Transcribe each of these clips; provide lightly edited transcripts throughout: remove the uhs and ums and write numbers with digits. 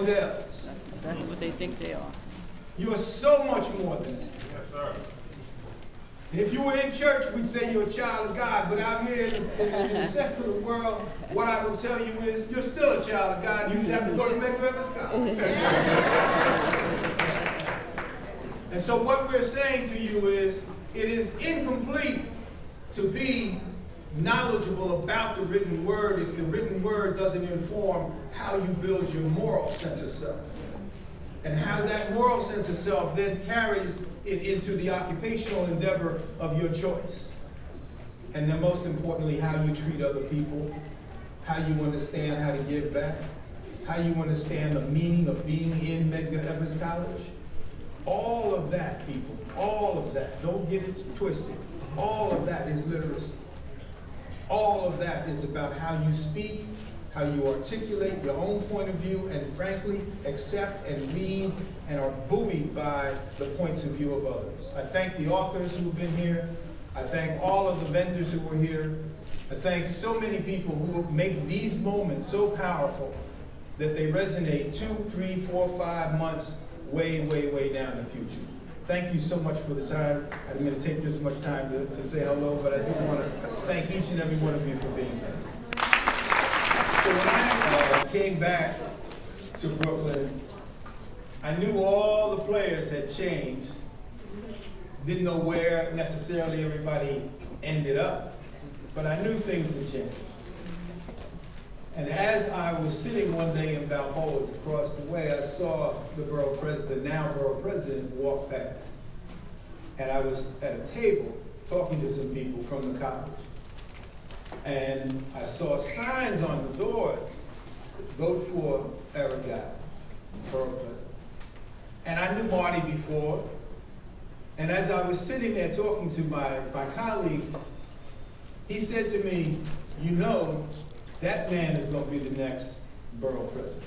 models. That's exactly what they think they are. You are so much more than that. Yes, sir. And if you were in church, we'd say you're a child of God. But out here in the secular world, what I will tell you is you're still a child of God. You just have to go to Medgar College. And so what we're saying to you is, it is incomplete to be knowledgeable about the written word if the written word doesn't inform how you build your moral sense of self. And how that moral sense of self then carries it into the occupational endeavor of your choice. And then most importantly, how you treat other people, how you understand how to give back, how you understand the meaning of being in Medgar College. All of that, people, all of that, don't get it twisted. All of that is literacy. All of that is about how you speak, how you articulate your own point of view, and frankly, accept and read and are buoyed by the points of view of others. I thank the authors who've been here. I thank all of the vendors who were here. I thank so many people who make these moments so powerful that they resonate 2, 3, 4, 5 months way, way, way down the future. Thank you so much for the time. I didn't mean to take this much time to say hello, but I do want to thank each and every one of you for being here. So when I came back to Brooklyn, I knew all the players had changed. Didn't know where necessarily everybody ended up, but I knew things had changed. And as I was sitting one day in Balboa's across the way, I saw the borough president, now borough president, walk past. And I was at a table talking to some people from the college. And I saw signs on the door, vote for Eric Guy, borough president. And I knew Marty before. And as I was sitting there talking to my colleague, he said to me, you know, that man is going to be the next borough president,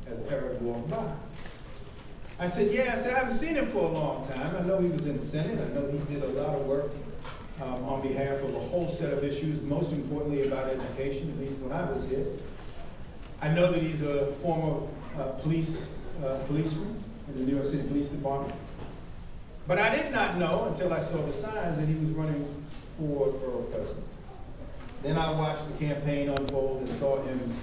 as Eric walked by. I said, yeah, I said, I haven't seen him for a long time. I know he was in the Senate. I know he did a lot of work on behalf of a whole set of issues, most importantly about education, at least when I was here. I know that he's a former policeman in the New York City Police Department. But I did not know until I saw the signs that he was running for borough president. Then I watched the campaign unfold and saw him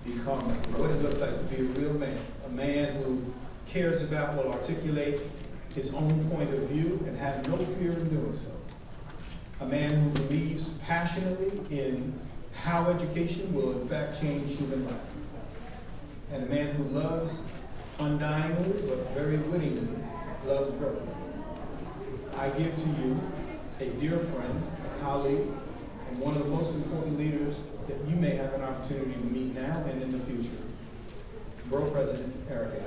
become what it looks like to be a real man. A man who cares about, will articulate his own point of view and have no fear in doing so. A man who believes passionately in how education will in fact change human life. And a man who loves undyingly, but very wittingly, loves Brooklyn. I give to you a dear friend, a colleague, and one of the most important leaders that you may have an opportunity to meet now and in the future, Borough President Eric Guy.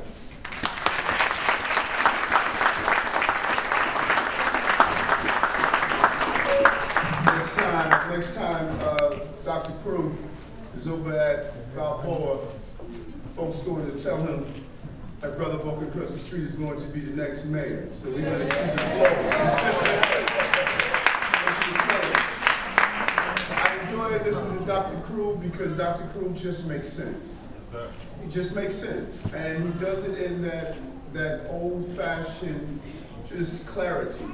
Next time Dr. Crew is over at Balboa, folks going to tell him that Brother Booker Crystal Street is going to be the next mayor. So we're going to keep it flowing. I enjoy listening to Dr. Crew because Dr. Crew just makes sense. Yes, sir. He just makes sense. And he does it in that old-fashioned just clarity.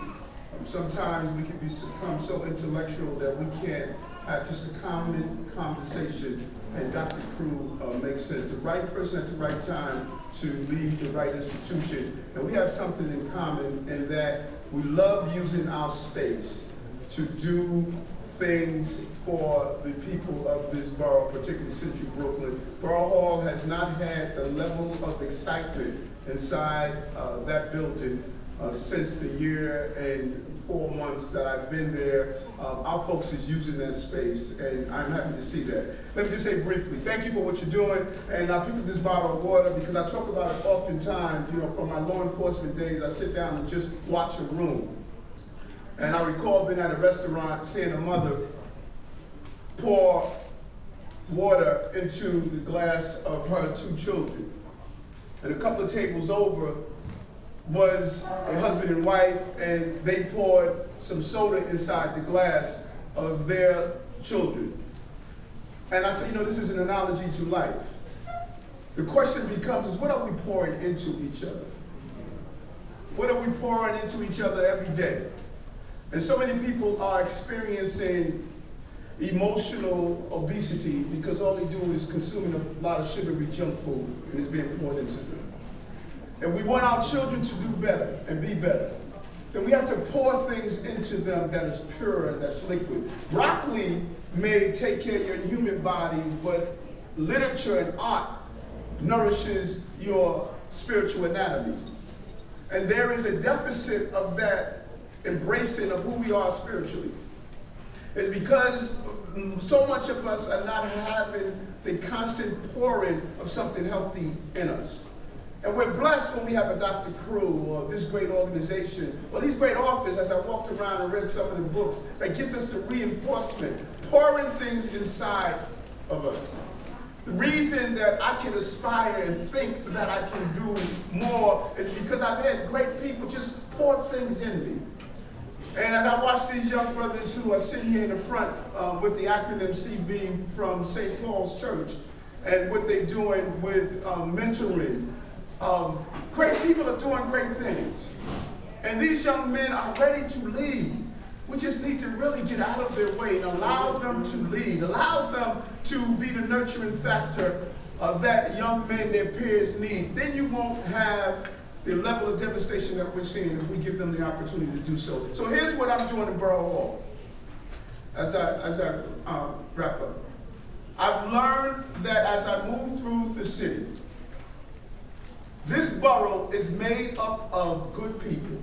Sometimes we can become so intellectual that we can't have just a common conversation, and Dr. Crew makes sense. The right person at the right time to lead the right institution. And we have something in common in that we love using our space to do things for the people of this borough, particularly Central Brooklyn. Borough Hall has not had the level of excitement inside that building since the year and 4 months that I've been there. Our folks is using that space, and I'm happy to see that. Let me just say briefly, thank you for what you're doing, and I'll pick up this bottle of water because I talk about it oftentimes. You know, from my law enforcement days, I sit down and just watch a room. And I recall being at a restaurant, seeing a mother pour water into the glass of her 2 children. And a couple of tables over was a husband and wife, and they poured some soda inside the glass of their children. And I said, you know, this is an analogy to life. The question becomes is what are we pouring into each other? What are we pouring into each other every day? And so many people are experiencing emotional obesity because all they do is consuming a lot of sugary junk food and it's being poured into them. And we want our children to do better and be better. Then we have to pour things into them that is pure and that's liquid. Broccoli may take care of your human body, but literature and art nourishes your spiritual anatomy. And there is a deficit of that embracing of who we are spiritually. It's because so much of us are not having the constant pouring of something healthy in us. And we're blessed when we have a Dr. Crew or this great organization or these great authors, as I walked around and read some of the books, that gives us the reinforcement, pouring things inside of us. The reason that I can aspire and think that I can do more is because I've had great people just pour things in me. And as I watch these young brothers who are sitting here in the front with the acronym CB from St. Paul's Church and what they're doing with mentoring, great people are doing great things. And these young men are ready to lead. We just need to really get out of their way and allow them to lead, allow them to be the nurturing factor that young men, their peers need. Then you won't have the level of devastation that we're seeing if we give them the opportunity to do so. So here's what I'm doing in Borough Hall as I wrap up. I've learned that as I move through the city, this borough is made up of good people.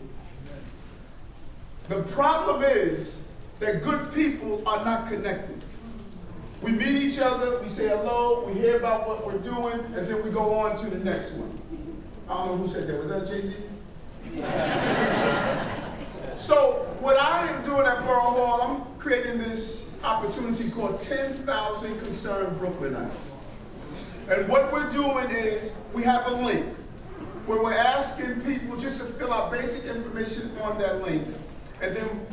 The problem is that good people are not connected. We meet each other, we say hello, we hear about what we're doing, and then we go on to the next one. I don't know who said that. Was that Jay-Z? So what I am doing at Borough Hall, I'm creating this opportunity called 10,000 Concerned Brooklynites. And what we're doing is we have a link where we're asking people just to fill out basic information on that link. And then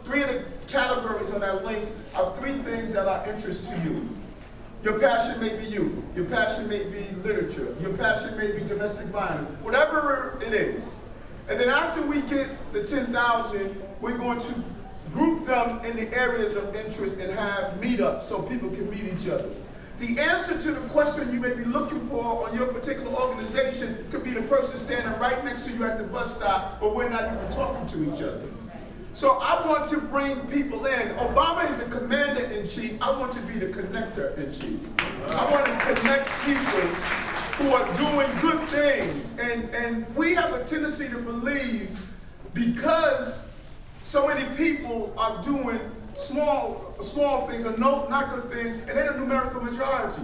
three of the categories on that link are three things that are interest to you. Your passion may be youth. Your passion may be literature. Your passion may be domestic violence. Whatever it is. And then after we get the 10,000, we're going to group them in the areas of interest and have meetups so people can meet each other. The answer to the question you may be looking for on your particular organization could be the person standing right next to you at the bus stop, but we're not even talking to each other. So I want to bring people in. Obama is the commander-in-chief. I want to be the connector-in-chief. I want to connect people who are doing good things. And we have a tendency to believe because so many people are doing small things or not good things, and they're the numerical majority.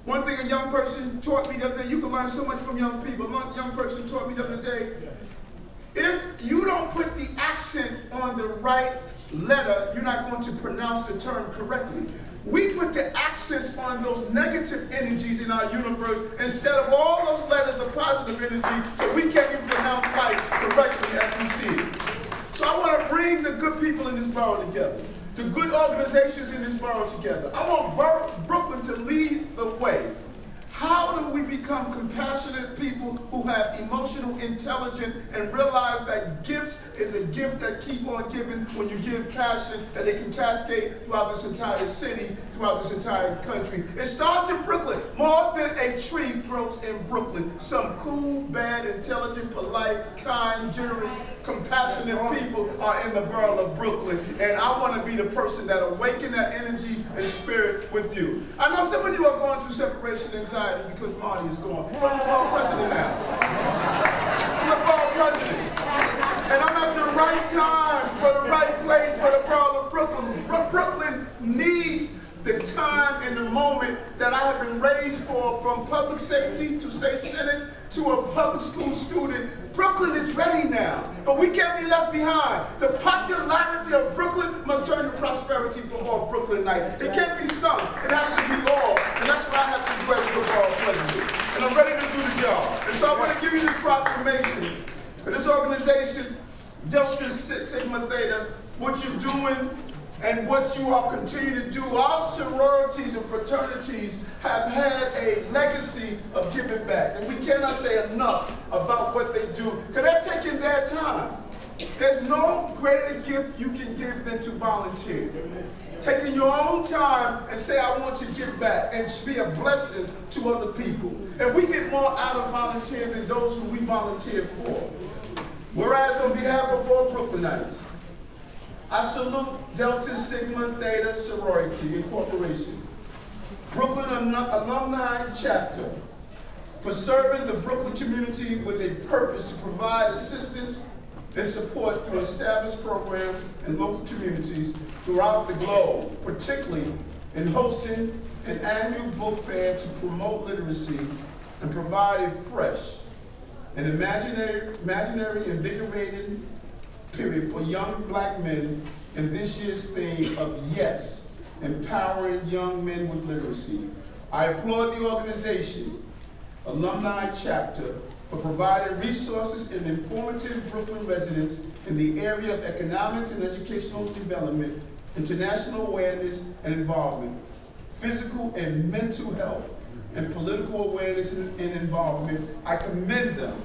One thing a young person taught me the other day, you can learn so much from young people. A young person taught me the other day, if you don't put the accent on the right letter, you're not going to pronounce the term correctly. We put the accents on those negative energies in our universe instead of all those letters of positive energy, so we can't even pronounce life correctly as we see it. So I want to bring the good people in this borough together, the good organizations in this borough together. I want Brooklyn to lead the way. How do we become compassionate people who have emotional intelligence and realize that gifts is a gift that keep on giving when you give passion, that it can cascade throughout this entire city, throughout this entire country. It starts in Brooklyn. More than a tree grows in Brooklyn. Some cool, bad, intelligent, polite, kind, generous, compassionate people are in the borough of Brooklyn. And I want to be the person that awakens that energy and spirit with you. I know some of you are going through separation anxiety because Marty is gone. I'm the borough president now. I'm the borough president. And I'm at the right time, for the right place, for the borough of Brooklyn. Brooklyn needs the time and the moment that I have been raised for, from public safety to state senate to a public school student. Brooklyn is ready now, but we can't be left behind. The popularity of Brooklyn must turn to prosperity for all Brooklynites. It can't be some, it has to be all, and that's why I have to do as the borough president. And I'm ready to do the job. And so I want to give you this proclamation. For this organization, Delta Sigma Theta, what you're doing and what you are continuing to do. Our sororities and fraternities have had a legacy of giving back, and we cannot say enough about what they do, because they're taking their time. There's no greater gift you can give than to volunteer. Taking your own time and say, I want to give back and be a blessing to other people. And we get more out of volunteering than those who we volunteer for. Whereas on behalf of all Brooklynites, I salute Delta Sigma Theta Sorority Incorporation, Brooklyn Alumni Chapter, for serving the Brooklyn community with a purpose to provide assistance and support through established programs in local communities throughout the globe, particularly in hosting an annual book fair to promote literacy and provide a fresh and imaginary, invigorating period for young black men in this year's theme of Yes, Empowering Young Men with Literacy. I applaud the organization, Alumni Chapter, for providing resources and informative Brooklyn residents in the area of economics and educational development, international awareness and involvement, physical and mental health, and political awareness and involvement. I commend them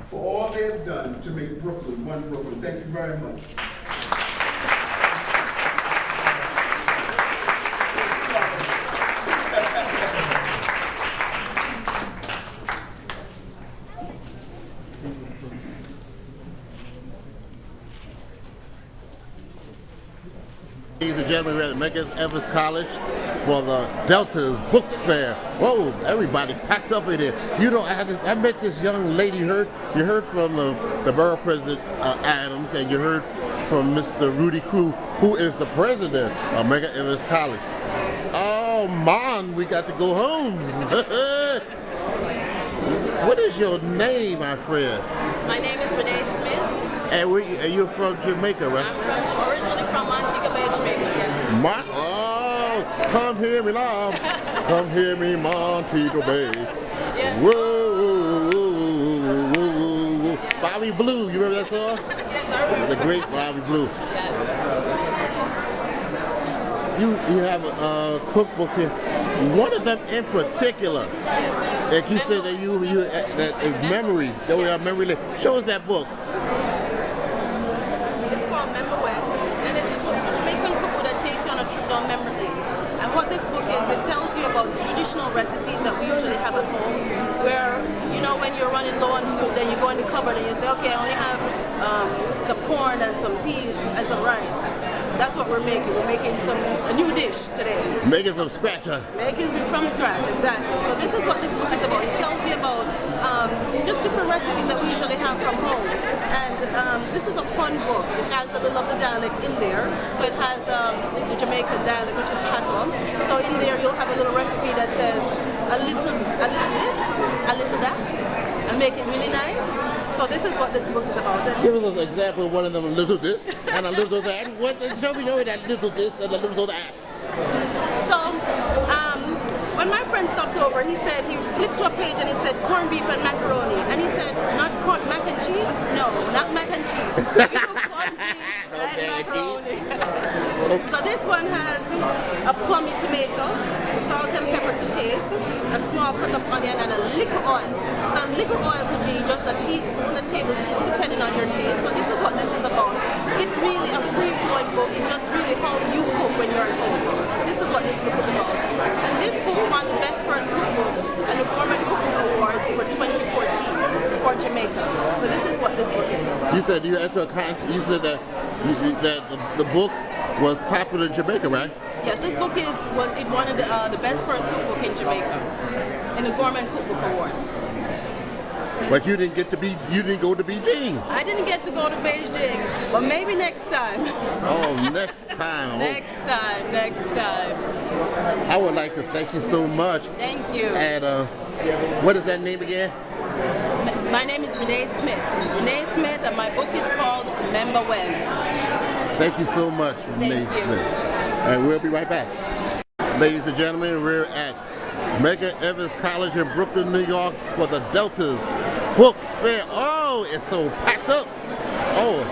for all they have done to make Brooklyn one Brooklyn. Thank you very much. Ladies and gentlemen, we're at Medgar Evers College for the Delta's Book Fair. Whoa, everybody's packed up in here. You know, I met this young lady. You heard from the borough president, Adams, and you heard from Mr. Rudy Crew, who is the president of Medgar Evers College. Oh, man, we got to go home. What is your name, my friend? My name is Renee Smith. And you're from Jamaica, right? I'm originally from Montego Bay, Jamaica, yes. Oh, come hear me loud. Come hear me, Montego Bay. Yes. Whoa, whoa, whoa, whoa, whoa. Yes. Bobby Blue, you remember that song? Yes, I remember. The great Bobby Blue. Yes. You have a cookbook here. One of them in particular, Yes. that you said that that memories, that we have memory lane. Show us that book. It's called Member When, and it's a Jamaican cookbook that takes you on a trip down memory lane. And what this book is, it tells you about traditional recipes that we usually have at home, where, you know, when you're running low on food, then you go in the cupboard and you say, okay, I only have some corn and some peas and some rice. That's what we're making. We're making a new dish today. Making from scratch, huh? Making it from scratch, exactly. So this is what this book is about. It tells you about just different recipes that we usually have from home. And this is a fun book. It has a little of the dialect in there. So it has the Jamaican dialect, which is patois. So in there you'll have a little recipe that says a little this, a little that, and make it really nice. So this is what this book is about. Give us an example of one of them, a little this and a little that. Show me that little this and a little that. So when my friend stopped over, he said, he flipped to a page and he said corned beef and macaroni. And he said, not mac and cheese? No, not mac and cheese. We do corned beef and macaroni. So this one has a plummy tomato, salt and pepper to taste, a small cut of onion, and a liquor oil. So liquor oil could be just a teaspoon, a tablespoon, depending on your taste. So this is what this is about. It's really a free-flowing book. It's just really how you cook when you're at home. So this is what this book is about. And this book won the Best First Cookbook and the Gourmet Cookbook Awards for 2014 for Jamaica. So this is what this book is. You said you entered a contest. You said that the book was popular in Jamaica, right? Yes, this book it won the Best First Cookbook in Jamaica in the Gourmet Cookbook Awards. But you didn't go to Beijing. I didn't get to go to Beijing, but maybe next time. Oh, next time. Next time. I would like to thank you so much. Thank you. And what is that name again? My name is Renee Smith. Renee Smith, and my book is called Member When. Thank you so much, Renee Smith. And we'll be right back. Ladies and gentlemen, we're at Medgar Evers College in Brooklyn, New York for the Delta's Book Fair. Oh, it's so packed up. Oh,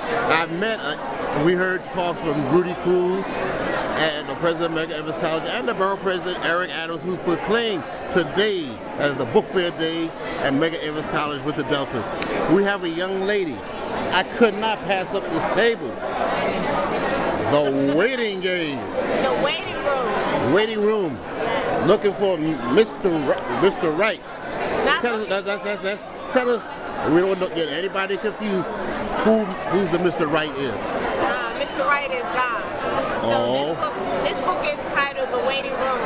we heard talks from Rudy Crew, and the president of Medgar Evers College, and the borough president, Eric Adams, who proclaimed today as the book fair day at Medgar Evers College with the Deltas. We have a young lady. I could not pass up this table. The waiting game. The waiting room. Waiting room. Yes. Looking for Mr. Right. Tell us, we don't want to get anybody confused, who's the Mr. Right is. Mr. Right is God. So this book is titled The Waiting Room,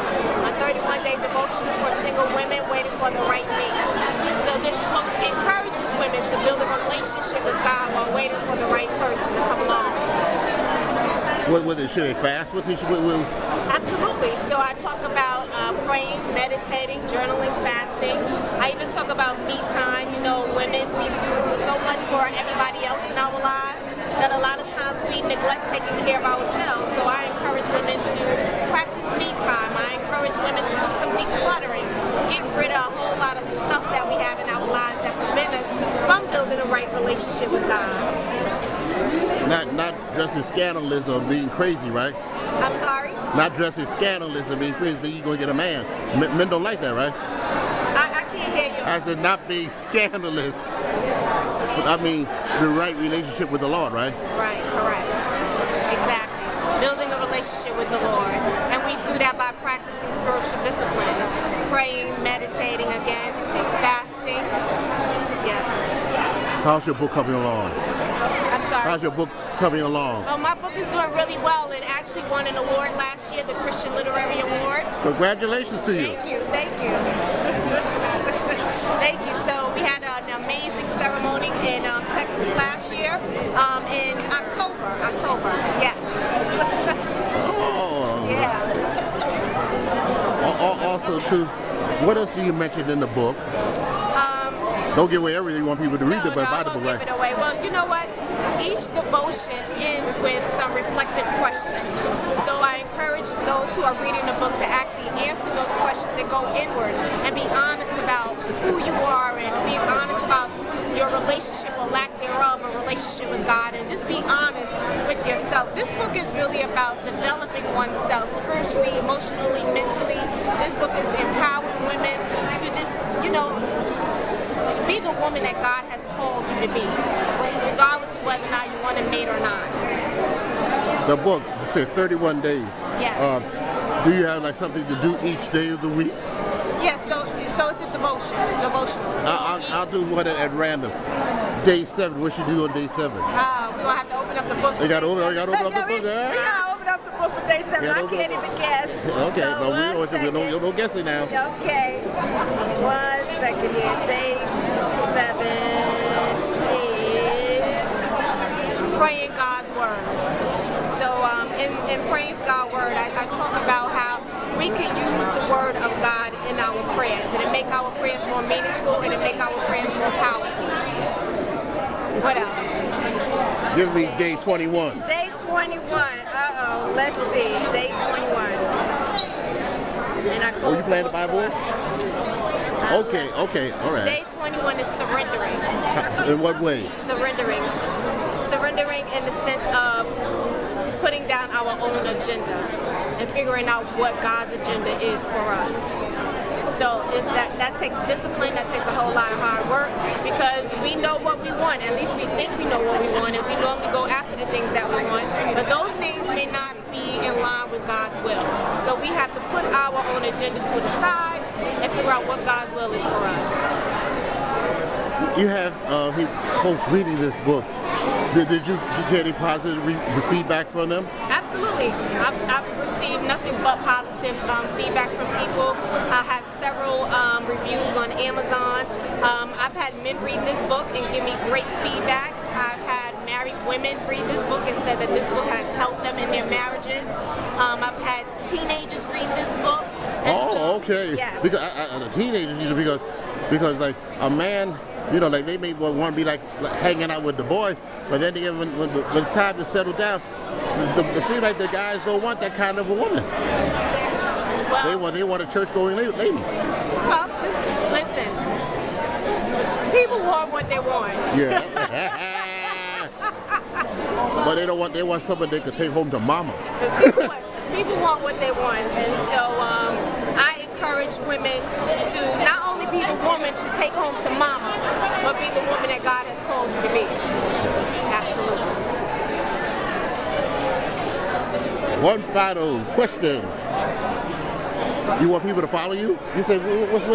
a 31-day devotional for single women waiting for the right mate. So this book encourages women to build a relationship with God while waiting for the right person to come along. Should they fast? Absolutely. So I talk about praying, meditating, journaling, fasting. I even talk about me time. You know, women, we do so much for everybody else in our lives that a lot of times we neglect taking care of ourselves. So I encourage women to practice me time. I encourage women to do some decluttering, get rid of a whole lot of stuff that we have in our lives that prevent us from building a right relationship with God. Not dressing scandalous or being crazy, right? I'm sorry? Not dressing scandalous or being crazy, then you're going to get a man. Men don't like that, right? I can't hear you. I said not being scandalous. But I mean, the right relationship with the Lord, right? Right, correct. Exactly. Building a relationship with the Lord. And we do that by practicing spiritual disciplines. Praying, meditating again, fasting. Yes. How's your book coming along? I'm sorry? How's your book coming along? Oh, my book is doing really well. It actually won an award last year, the Christian Literary Award. Congratulations to you. Thank you, thank you. Thank you. So we had an amazing ceremony in Texas last year, in October, yes. Oh. Yeah. Also, too, what else do you mention in the book? Don't give away everything. You want people to read the book, buy the book, right? Give it away. Well, you know what? Each devotion ends with some reflective questions. So I encourage those who are reading the book to actually answer those questions and go inward and be honest about who you are and be honest about your relationship or lack thereof, a relationship with God, and just be honest with yourself. This book is really about developing oneself spiritually, emotionally, mentally. This book is empowering women to just, you know, be the woman that God has called you to be, regardless of whether or not you want a mate or not. The book, you say 31 days. Yes. Do you have like something to do each day of the week? Yes, so it's a devotional. So I'll do one at random. Day 7, what you do on day 7? we're going to have to open up the book. You got to open up the book? We got to open up the book for day 7. I can't even guess. Okay, so no, no guessing now. Okay. 1 second here. Day 7 is praying God's word. So in praying God's word, I talk about how we can use the word of God in our prayers, and it make our prayers more meaningful, and it make our prayers more powerful. What else? Give me day 21. Day 21. Uh-oh. Let's see. Day 21. And You playing the Bible? Okay, all right. Day 21 is surrendering. In what way? Surrendering. Surrendering in the sense of putting down our own agenda and figuring out what God's agenda is for us. So that takes discipline, that takes a whole lot of hard work, because we know what we want. At least we think we know what we want, and we normally go after the things that we want. But those things may not be in line with God's will. So we have to put our own agenda to the side and figure out what God's will is for us. You have folks reading this book. Did you get any positive feedback from them? Absolutely. I've received nothing but positive feedback from people. I have several reviews on Amazon. I've had men read this book and give me great feedback. I've had married women read this book and said that this book has helped them in their marriages. I've had teenagers read this book. Okay. Yes. Because the teenagers, because like a man, you know, like they may want to be like hanging out with the boys, but then when it's time to settle down, it seems like the guys don't want that kind of a woman. Well, they want a church-going lady. Well, listen, people want what they want. Yeah. But they don't want. They want somebody they could take home to mama. people want what they want, and so I encourage women to not only be the woman to take home to mama, but be the woman that God has called you to be. Absolutely. One final question. You want people to follow you? You say what's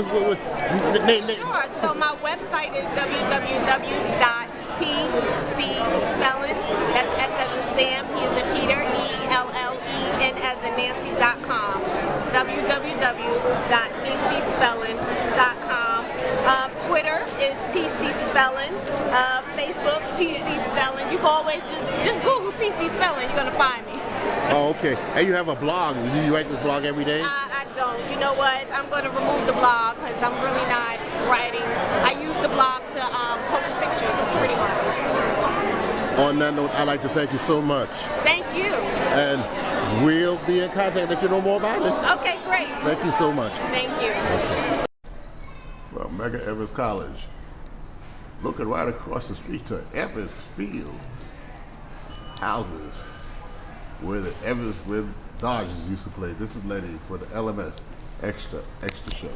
name? Sure. So my website is www.tcspelling. That's S as in Sam, P as in Peter, ELLEN as in Nancy.com. www.tcspelling.com. Twitter is TC Spelling. Facebook TC Spelling. You can always just Google TC Spelling. You're gonna find me. Oh, okay. And you have a blog. Do you write this blog every day? I don't. You know what? I'm going to remove the blog because I'm really not writing. I use the blog to post pictures pretty much. On that note, I'd like to thank you so much. Thank you. And we'll be in contact, let you know more about it. Okay, great. Thank you so much. Thank you. From Medgar Evers College, looking right across the street to Evers Field, houses where the Dodgers used to play. This is Lenny for the LMS Extra Show.